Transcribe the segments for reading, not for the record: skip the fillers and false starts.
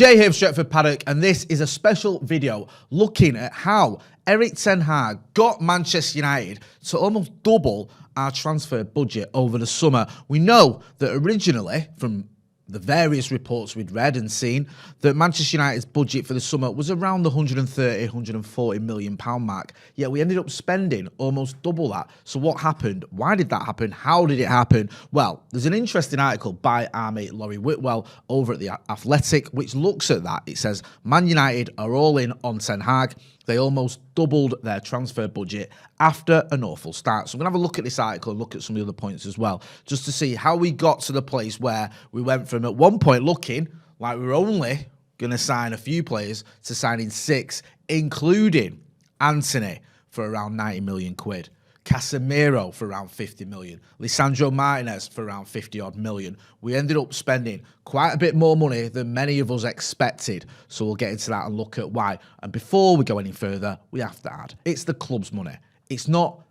Jay here from Stretford, Paddock, and this is a special video looking at how Erik Ten Hag got Manchester United to almost double our transfer budget over the summer. We know that originally, from the various reports we'd read and seen, that Manchester United's budget for the summer was around the 130, 140 million pound mark. Yet we ended up spending almost double that. So what happened? Why did that happen? How did it happen? Well, there's an interesting article by our mate Laurie Whitwell over at The Athletic, which looks at that. It says, Man United are all in on Ten Hag. They almost doubled their transfer budget after an awful start. So I'm going to have a look at this article and look at some of the other points as well, just to see how we got to the place where we went from at one point looking like we were only going to sign a few players to signing 6, including Antony for around 90 million quid. Casemiro for around 50 million, Lisandro Martinez for around 50 odd million. We ended up spending quite a bit more money than many of us expected. So we'll get into that and look at why. And before we go any further, we have to add, it's the club's money. It's not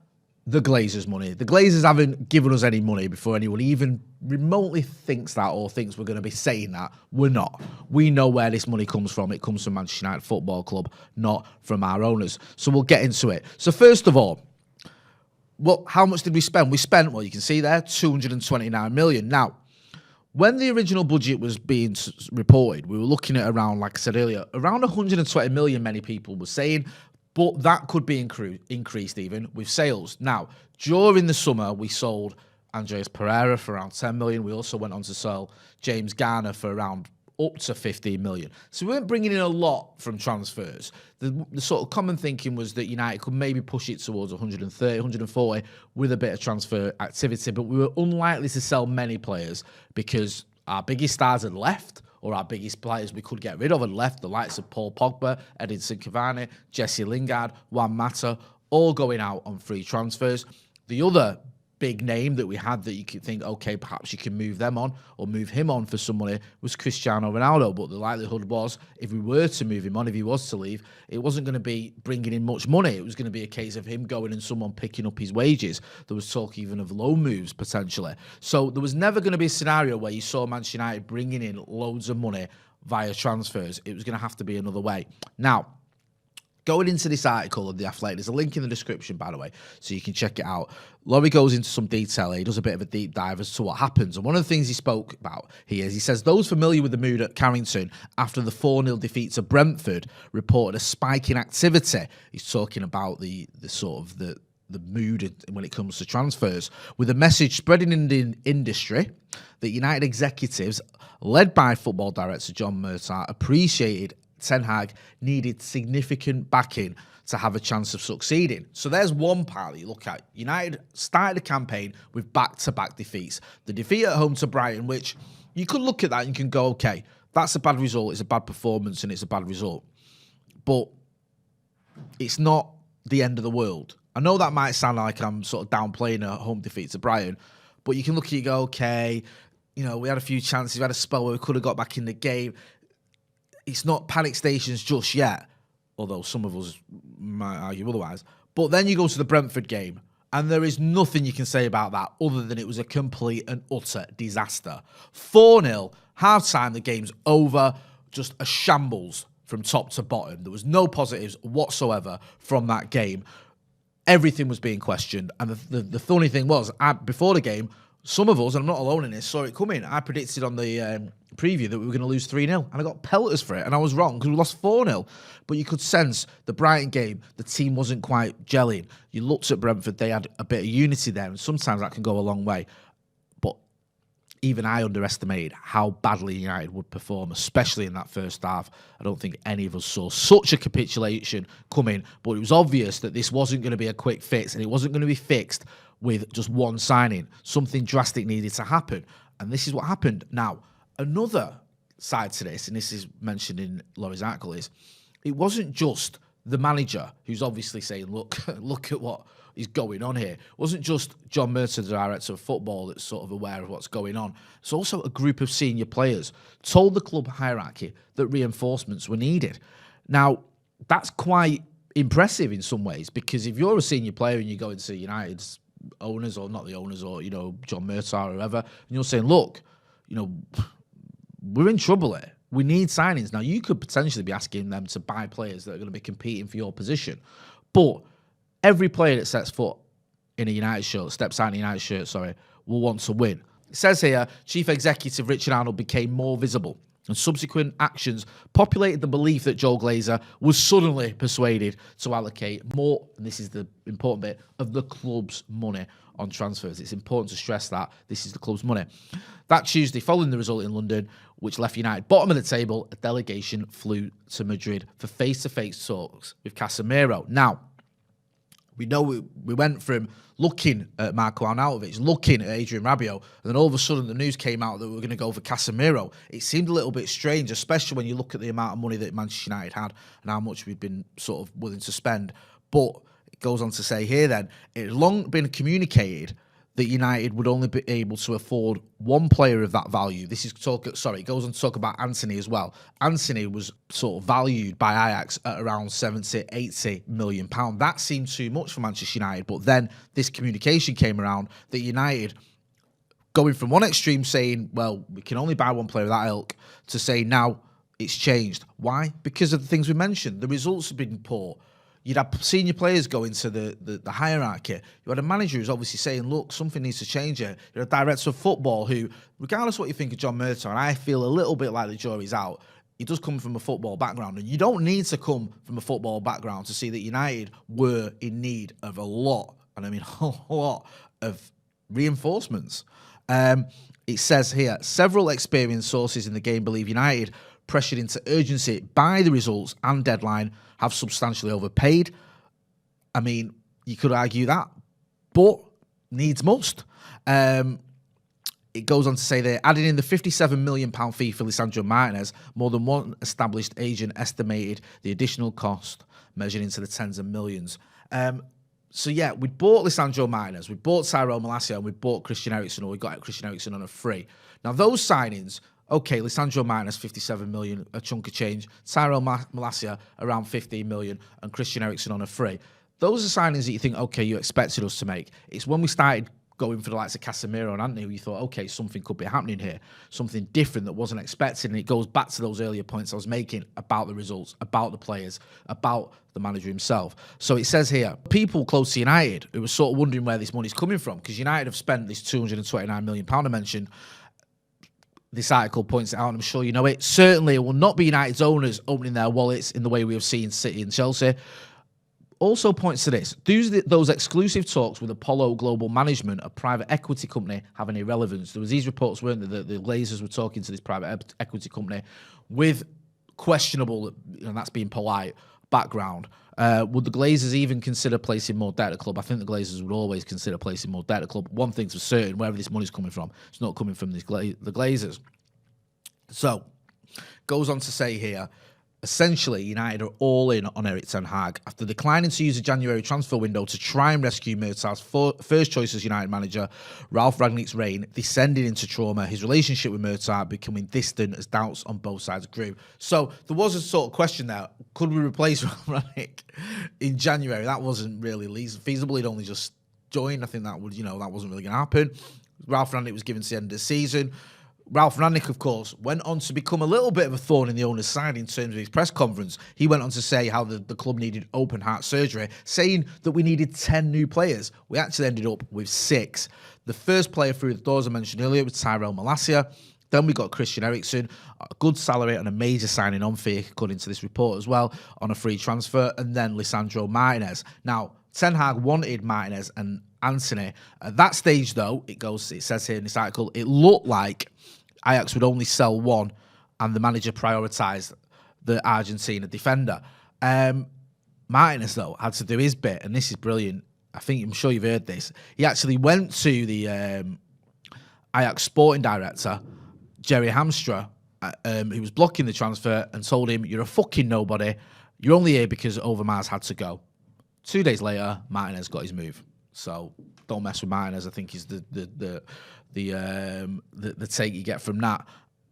the Glazers' money. The Glazers haven't given us any money before anyone even remotely thinks that or thinks we're going to be saying that. We're not. We know where this money comes from. It comes from Manchester United Football Club, not from our owners. So we'll get into it. So first of all, well, how much did we spend? We spent, well, you can see there, 229 million. Now, when the original budget was being reported, we were looking at around, like I said earlier, around 120 million, many people were saying, but that could be increased even with sales. Now, during the summer, we sold Andreas Pereira for around 10 million. We also went on to sell James Garner for around up to 15 million. So we weren't bringing in a lot from transfers. The sort of common thinking was that United could maybe push it towards 130, 140 with a bit of transfer activity, but we were unlikely to sell many players because our biggest stars had left, or our biggest players we could get rid of had left, the likes of Paul Pogba, Edinson Cavani, Jesse Lingard, Juan Mata, all going out on free transfers. The other big name that we had that you could think, okay, perhaps you can move them on or move him on for some money was Cristiano Ronaldo. But the likelihood was, if we were to move him on, if he was to leave, it wasn't going to be bringing in much money. It was going to be a case of him going and someone picking up his wages. There was talk even of loan moves potentially. So there was never going to be a scenario where you saw Manchester United bringing in loads of money via transfers. It was going to have to be another way. Now, going into this article of The Athletic, there's a link in the description, by the way, so you can check it out. Laurie goes into some detail. He does a bit of a deep dive as to what happens. And one of the things he spoke about here is, he says, those familiar with the mood at Carrington after the 4-0 defeat to Brentford reported a spike in activity. He's talking about the mood when it comes to transfers, with a message spreading in the industry that United executives, led by football director John Murtaugh, appreciated Ten Hag needed significant backing to have a chance of succeeding. So there's one part that you look at. United started the campaign with back-to-back defeats. The defeat at home to Brighton, which you could look at that and you can go, okay, that's a bad result, it's a bad performance and it's a bad result. But it's not the end of the world. I know that might sound like I'm sort of downplaying a home defeat to Brighton, but you can look at it and go, okay, you know, we had a few chances, we had a spell where we could have got back in the game. It's not panic stations just yet, although some of us might argue otherwise. But then you go to the Brentford game, and there is nothing you can say about that other than it was a complete and utter disaster. 4-0, half-time, the game's over, just a shambles from top to bottom. There was no positives whatsoever from that game. Everything was being questioned. And the funny thing was, before the game, some of us, and I'm not alone in this, saw it coming. I predicted on the preview that we were going to lose 3-0, and I got pelters for it, and I was wrong because we lost 4-0. But you could sense the Brighton game, the team wasn't quite gelling. You looked at Brentford, they had a bit of unity there, and sometimes that can go a long way. But even I underestimated how badly United would perform, especially in that first half. I don't think any of us saw such a capitulation coming, but it was obvious that this wasn't going to be a quick fix, and it wasn't going to be fixed with just one signing. Something drastic needed to happen, and this is what happened. Now, another side to this, and this is mentioned in Laurie's article, is it wasn't just the manager who's obviously saying, look, look at what is going on here. It wasn't just John Murtaugh, the director of football, that's sort of aware of what's going on. It's also a group of senior players told the club hierarchy that reinforcements were needed. Now, that's quite impressive in some ways, because if you're a senior player and you go into United's owners, or not the owners, or, you know, John Murtaugh or whoever, and you're saying, look, you know, we're in trouble here. we need signings. Now, you could potentially be asking them to buy players that are going to be competing for your position. But every player that sets foot in a United shirt, steps out in a United shirt, will want to win. It says here, Chief Executive Richard Arnold became more visible, and subsequent actions populated the belief that Joe Glazer was suddenly persuaded to allocate more, and this is the important bit, of the club's money on transfers. It's important to stress that this is the club's money. That Tuesday, following the result in London, which left United bottom of the table, a delegation flew to Madrid for face-to-face talks with Casemiro. Now, we know we went from looking at Marco Arnautovic, looking at Adrian Rabiot, and then all of a sudden the news came out that we were going to go for Casemiro. It seemed a little bit strange, especially when you look at the amount of money that Manchester United had and how much we've been sort of willing to spend. But it goes on to say here then, it had long been communicated that United would only be able to afford one player of that value. This is it goes on to talk about Antony as well. Antony was sort of valued by Ajax at around 70, 80 million pounds. That seemed too much for Manchester United, but then this communication came around that United, going from one extreme saying, well, we can only buy one player of that ilk, to say now it's changed. Why? Because of the things we mentioned. The results have been poor. You'd have senior players go into the hierarchy. You had a manager who's obviously saying, look, something needs to change here. You had a director of football who, regardless of what you think of John Murtaugh, and I feel a little bit like the jury's out, he does come from a football background. And you don't need to come from a football background to see that United were in need of a lot, and I mean a lot, of reinforcements. It says here, several experienced sources in the game believe United, pressured into urgency by the results and deadline, have substantially overpaid. I mean, you could argue that, but needs must. It goes on to say there, adding in the £57 million fee for Lisandro Martinez, more than one established agent estimated the additional cost, measured into the tens of millions. So yeah, we bought Lisandro Martinez, we bought Tyrone Malacia, and we bought Christian Eriksen, or we got Christian Eriksen on a free. Now those signings, okay, Lisandro Martinez, 57 million, a chunk of change. Tyrone Malacia, around 15 million, and Christian Eriksen on a free. Those are signings that you think, okay, you expected us to make. It's when we started going for the likes of Casemiro and Antony, you thought, okay, something could be happening here, something different that wasn't expected. And it goes back to those earlier points I was making about the results, about the players, about the manager himself. So it says here, people close to United who were sort of wondering where this money's coming from, because United have spent this £229 million I mentioned. This article points it out, and I'm sure you know it. Certainly, it will not be United's owners opening their wallets in the way we have seen City and Chelsea. Also points to this. Those exclusive talks with Apollo Global Management, a private equity company, have any relevance? There was these reports, weren't there, that the Glazers were talking to this private equity company with questionable, and that's being polite, background. Would the Glazers even consider placing more debt at the club? I think the Glazers would always consider placing more debt at the club. One thing's for certain, wherever this money's coming from, it's not coming from the Glazers. So, goes on to say here, essentially, United are all in on Erik ten Hag. After declining to use the January transfer window to try and rescue Murtaugh's first choice as United manager, Ralph Rangnick's reign descended into trauma, his relationship with Murtaugh becoming distant as doubts on both sides grew. So there was a sort of question there, could we replace Ralph Rangnick in January? That wasn't really feasible. He'd only just joined. I think that would, that wasn't really going to happen. Ralph Rangnick was given to the end of the season. Ralph Rangnick, of course, went on to become a little bit of a thorn in the owner's side in terms of his press conference. He went on to say how the club needed open heart surgery, saying that we needed 10 new players. We actually ended up with 6. The first player through the doors I mentioned earlier was Tyrone Malacia. Then we got Christian Eriksen, a good salary and a major signing on fee, according to this report as well, on a free transfer, and then Lisandro Martinez. Now, Ten Hag wanted Martinez and Antony. At that stage, though, it says here in this article, it looked like Ajax would only sell one, and the manager prioritised the Argentina defender. Martinez, though, had to do his bit, and this is brilliant. I'm sure you've heard this. He actually went to the Ajax sporting director, Jerry Hamstra, who was blocking the transfer, and told him, "You're a fucking nobody. You're only here because Overmars had to go." 2 days later, Martinez got his move. So don't mess with Martinez. I think is the take you get from that.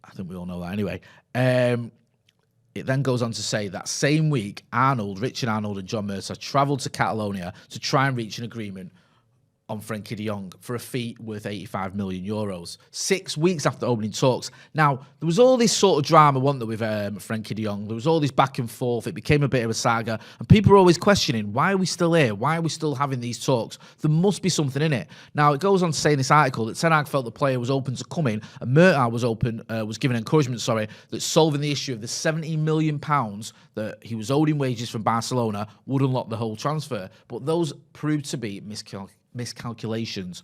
I think we all know that anyway. It then goes on to say that same week, Richard Arnold and John Murtaugh travelled to Catalonia to try and reach an agreement on Frenkie de Jong for a fee worth 85 million euros. 6 weeks after opening talks. Now, there was all this sort of drama, wasn't there, with Frenkie de Jong? There was all this back and forth. It became a bit of a saga. And people were always questioning, why are we still here? Why are we still having these talks? There must be something in it. Now, it goes on to say in this article that Ten Hag felt the player was open to coming, and Murtaugh was given encouragement, that solving the issue of the £70 million that he was owed in wages from Barcelona would unlock the whole transfer. But those proved to be miscalculations.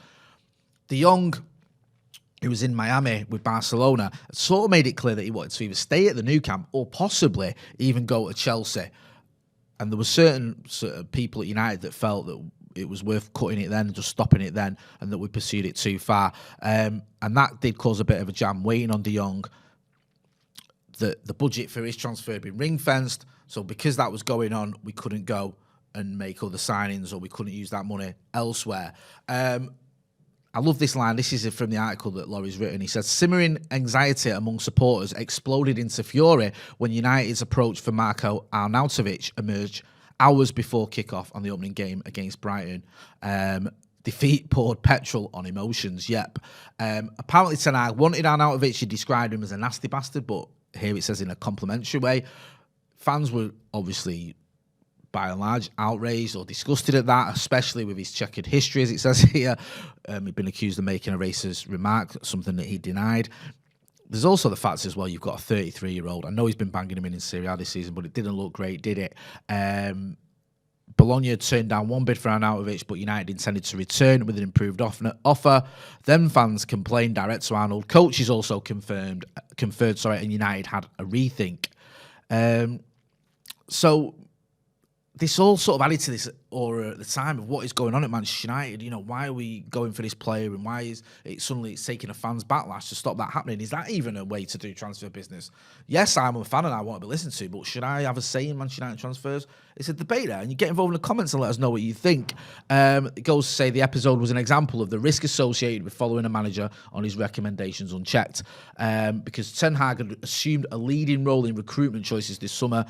De Jong, who was in Miami with Barcelona, sort of made it clear that he wanted to either stay at the new camp or possibly even go to Chelsea. And there were certain people at United that felt that it was worth cutting it then, just stopping it then, and that we pursued it too far. And that did cause a bit of a jam waiting on De Jong. The budget for his transfer had been ring-fenced, so because that was going on, we couldn't go and make other signings, or we couldn't use that money elsewhere. I love this line. This is from the article that Laurie's written. He says, simmering anxiety among supporters exploded into fury when United's approach for Marco Arnautovic emerged hours before kickoff on the opening game against Brighton. Defeat poured petrol on emotions, yep. Apparently Ten Hag wanted Arnautovic. He described him as a nasty bastard, but here it says in a complimentary way. Fans were obviously, by and large, outraged or disgusted at that, especially with his checkered history, as it says here. He'd been accused of making a racist remark, something that he denied. There's also the fact as well, you've got a 33-year-old. I know he's been banging him in Serie A this season, but it didn't look great, did it? Bologna turned down one bid for Arnautovic, but United intended to return with an improved offer. Then fans complained direct to Arnold. Coaches also conferred, and United had a rethink. So this all sort of added to this aura at the time of what is going on at Manchester United. You know, why are we going for this player, and why is it suddenly taking a fan's backlash to stop that happening? Is that even a way to do transfer business? Yes, I'm a fan and I want to be listened to, but should I have a say in Manchester United transfers? It's a debate there, and you get involved in the comments and let us know what you think. It goes to say the episode was an example of the risk associated with following a manager on his recommendations unchecked, because Ten Hag had assumed a leading role in recruitment choices this summer,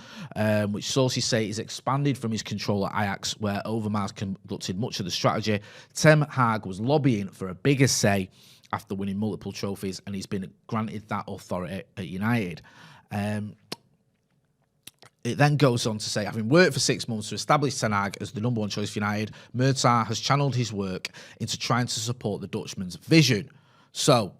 which sources say is expanded from his control at Ajax, where Overmars conducted much of the strategy. Ten Hag was lobbying for a bigger say after winning multiple trophies, and he's been granted that authority at United. It then goes on to say, having worked for 6 months to establish Ten Hag as the number one choice for United, Murtaugh has channeled his work into trying to support the Dutchman's vision. So,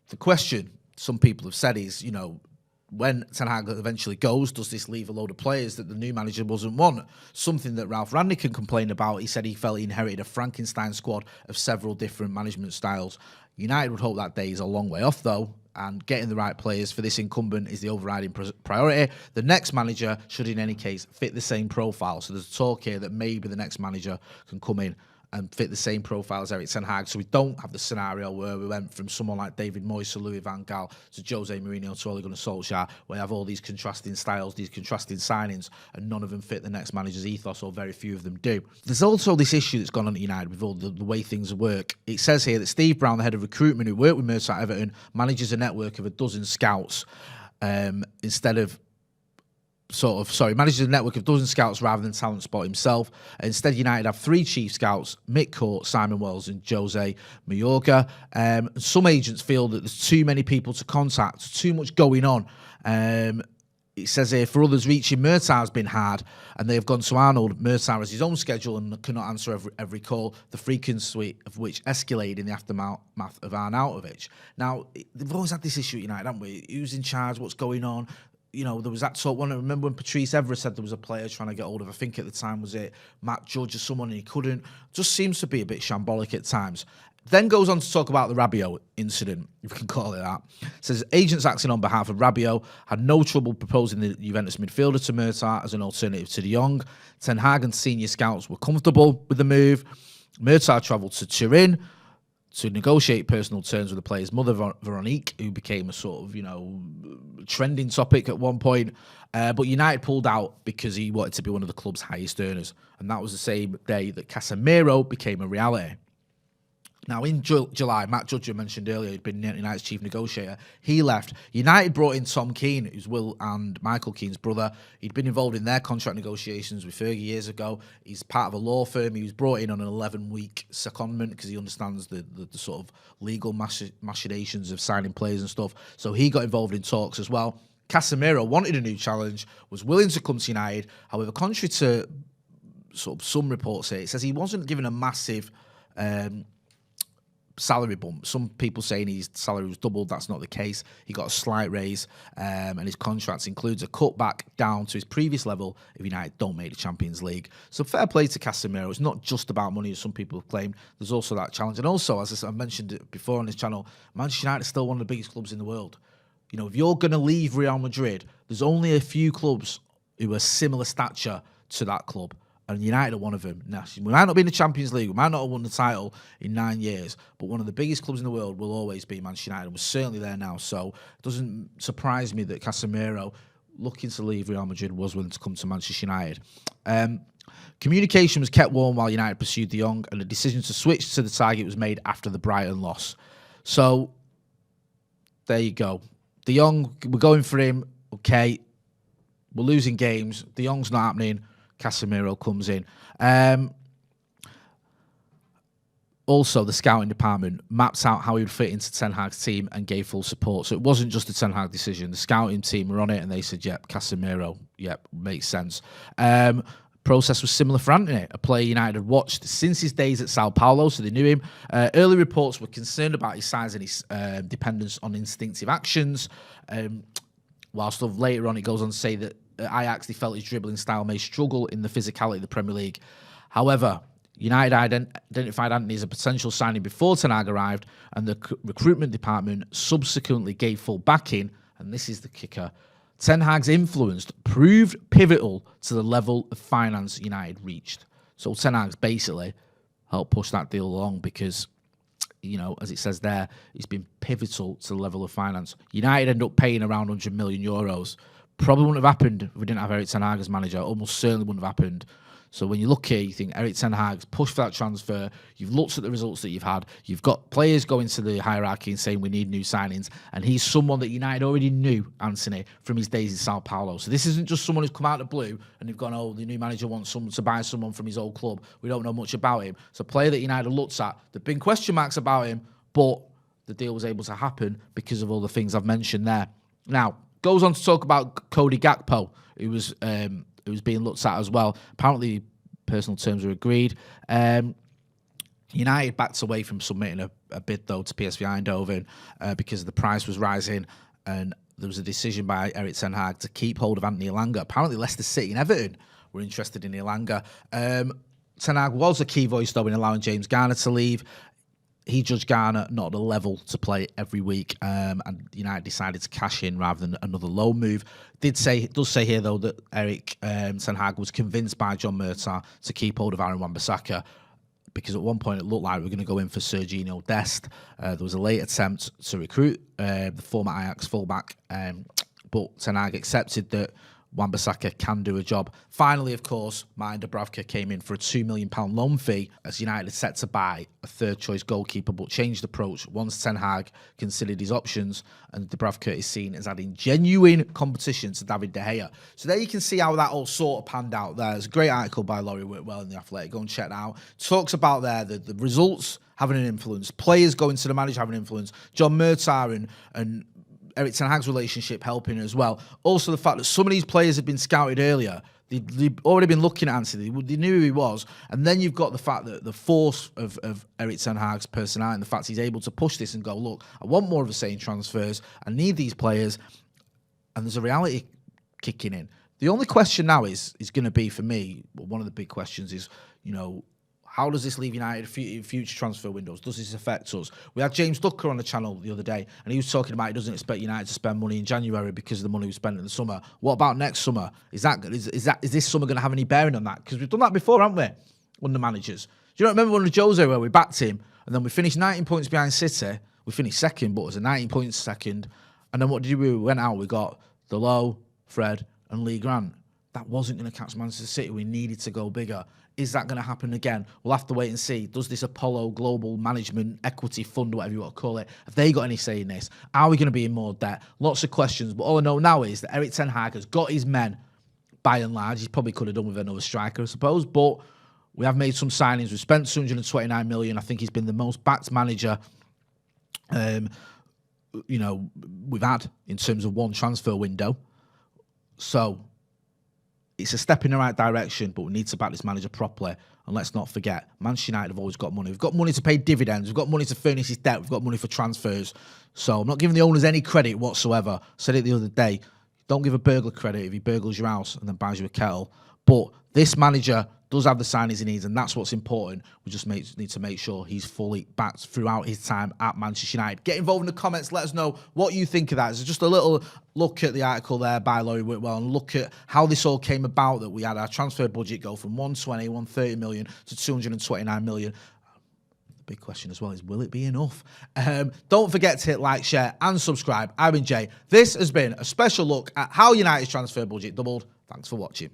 the question some people have said is, you know, when Ten Hag eventually goes, does this leave a load of players that the new manager doesn't want? Something that Ralph Rangnick complained about. He said he felt he inherited a Frankenstein squad of several different management styles. United would hope that day is a long way off, though, and getting the right players for this incumbent is the overriding priority. The next manager should, in any case, fit the same profile. So there's talk here that maybe the next manager can come in and fit the same profile as Erik Ten Hag. So we don't have the scenario where we went from someone like David Moyes to Louis van Gaal to Jose Mourinho to Ole Gunnar Solskjaer, where you have all these contrasting styles, these contrasting signings, and none of them fit the next manager's ethos, or very few of them do. There's also this issue that's gone on at United with all the way things work. It says here that Steve Brown, the head of recruitment, who worked with Murtaugh at Everton, manages a network of a dozen scouts manages a network of dozen scouts rather than talent spot himself. Instead, United have 3 chief scouts: Mick Court, Simon Wells and Jose Mayorga. Some agents feel that there's too many people to contact, too much going on. It says here, for others, reaching Murtaugh has been hard, and they have gone to Arnold. Murtaugh has his own schedule and cannot answer every call, the frequency of which escalated in the aftermath of Arnautovic. Now, they've always had this issue at United, haven't we? Who's in charge? What's going on? You know, there was that talk. I remember when Patrice Evra said there was a player trying to get hold of, I think at the time was it Matt Judge or someone, and he couldn't. Just seems to be a bit shambolic at times. Then goes on to talk about the Rabiot incident, if we can call it that. Says agents acting on behalf of Rabiot had no trouble proposing the Juventus midfielder to Murtaugh as an alternative to De Jong. Ten Hag and senior scouts were comfortable with the move. Murtaugh travelled to Turin to negotiate personal terms with the player's mother, Veronique, who became a sort of, trending topic at one point. But United pulled out because he wanted to be one of the club's highest earners. And that was the same day that Casemiro became a reality. Now, in July, Matt Judge, I mentioned earlier, he'd been United's chief negotiator. He left. United brought in Tom Keane, who's Will and Michael Keane's brother. He'd been involved in their contract negotiations with Fergie years ago. He's part of a law firm. He was brought in on an 11-week secondment because he understands the sort of legal machinations of signing players and stuff. So he got involved in talks as well. Casemiro wanted a new challenge, was willing to come to United. However, contrary to sort of some reports here, it says he wasn't given a massive salary bump. Some people saying his salary was doubled. That's not the case. He got a slight raise, and his contract includes a cutback down to his previous level if United don't make the Champions League. So fair play to Casemiro. It's not just about money, as some people have claimed. There's also that challenge. And also, as I mentioned it before on this channel, Manchester United is still one of the biggest clubs in the world. You know, if you're going to leave Real Madrid, there's only a few clubs who are similar stature to that club. And United are one of them. Now, we might not be in the Champions League, we might not have won the title in 9 years, but one of the biggest clubs in the world will always be Manchester United. We're certainly there now, so it doesn't surprise me that Casemiro, looking to leave Real Madrid, was willing to come to Manchester United. Communication was kept warm while United pursued De Jong, and the decision to switch to the target was made after the Brighton loss. So, there you go. De Jong, we're going for him, okay. We're losing games. De Jong's not happening. Casemiro comes in. Also, the scouting department mapped out how he would fit into Ten Hag's team and gave full support. So it wasn't just a Ten Hag decision. The scouting team were on it and they said, yep, Casemiro, yep, makes sense. Process was similar for Antony, a player United had watched since his days at Sao Paulo, so they knew him. Early reports were concerned about his size and his dependence on instinctive actions. Whilst later on it goes on to say that at Ajax, they felt his dribbling style may struggle in the physicality of the Premier League. However, United identified Antony as a potential signing before Ten Hag arrived, and the recruitment department subsequently gave full backing, and this is the kicker. Ten Hag's influence proved pivotal to the level of finance United reached. So Ten Hag's basically helped push that deal along because, you know, as it says there, it's been pivotal to the level of finance. United ended up paying around €100 million. Probably wouldn't have happened if we didn't have Erik Ten Hag as manager. Almost certainly wouldn't have happened. So when you look here, you think Erik Ten Hag's pushed for that transfer. You've looked at the results that you've had. You've got players going to the hierarchy and saying we need new signings. And he's someone that United already knew, Antony, from his days in Sao Paulo. So this isn't just someone who's come out of the blue and they've gone, oh, the new manager wants someone to buy someone from his old club. We don't know much about him. It's a player that United looked at. There've been question marks about him, but the deal was able to happen because of all the things I've mentioned there. Now, goes on to talk about Cody Gakpo, who was being looked at as well. Apparently, personal terms were agreed. United backed away from submitting a bid, though, to PSV Eindhoven because the price was rising, and there was a decision by Erik Ten Hag to keep hold of Anthony Elanga. Apparently, Leicester City and Everton were interested in Elanga. Ten Hag was a key voice, though, in allowing James Garner to leave. He judged Garner not at the level to play every week, and United decided to cash in rather than another loan move. It does say here, though, that Erik Ten Hag was convinced by John Murtaugh to keep hold of Aaron Wan-Bissaka, because at one point it looked like we were going to go in for Serginho Dest. There was a late attempt to recruit the former Ajax fullback, but Ten Hag accepted that Wan-Bissaka can do a job. Finally, of course, Martin Dubravka came in for a £2 million loan fee as United had set to buy a third-choice goalkeeper, but changed approach once Ten Hag considered his options, and Dubravka is seen as adding genuine competition to David De Gea. So there you can see how that all sort of panned out there. There's a great article by Laurie Whitwell in The Athletic. Go and check that out. Talks about there the results having an influence, players going to the manager having an influence, John Murtaugh and Erik Ten Hag's relationship helping as well. Also, the fact that some of these players had been scouted earlier. They'd already been looking at Antony. They knew who he was. And then you've got the fact that the force of Erik Ten Hag's personality and the fact he's able to push this and go, look, I want more of a say in transfers. I need these players. And there's a reality kicking in. The only question now is going to be, for me, one of the big questions is, you know, how does this leave United in future transfer windows? Does this affect us? We had James Ducker on the channel the other day, and he was talking about he doesn't expect United to spend money in January because of the money we spent in the summer. What about next summer? Is this summer going to have any bearing on that? Because we've done that before, haven't we? Under managers. Do you not remember under Jose where we backed him, and then we finished 19 points behind City? We finished second, but it was a 19 points second. And then what did we do? We went out, we got Delo, Fred, and Lee Grant. That wasn't going to catch Manchester City. We needed to go bigger. Is that going to happen again? We'll have to wait and see. Does this Apollo Global Management Equity Fund, whatever you want to call it, have they got any say in this? Are we going to be in more debt? Lots of questions. But all I know now is that Erik ten Hag has got his men, by and large. He probably could have done with another striker, I suppose. But we have made some signings. We've spent 229 million. I think he's been the most backed manager we've had in terms of one transfer window. So it's a step in the right direction, but we need to back this manager properly. And let's not forget, Manchester United have always got money. We've got money to pay dividends. We've got money to furnish his debt. We've got money for transfers. So I'm not giving the owners any credit whatsoever. I said it the other day. Don't give a burglar credit if he burglars your house and then buys you a kettle. But this manager does have the signings he needs, and that's what's important. We just need to make sure he's fully backed throughout his time at Manchester United. Get involved in the comments. Let us know what you think of that. It's just a little look at the article there by Laurie Whitwell and look at how this all came about, that we had our transfer budget go from 130 million to 229 million. The big question as well is, will it be enough? Don't forget to hit like, share, and subscribe. I've been Jay. This has been a special look at how United's transfer budget doubled. Thanks for watching.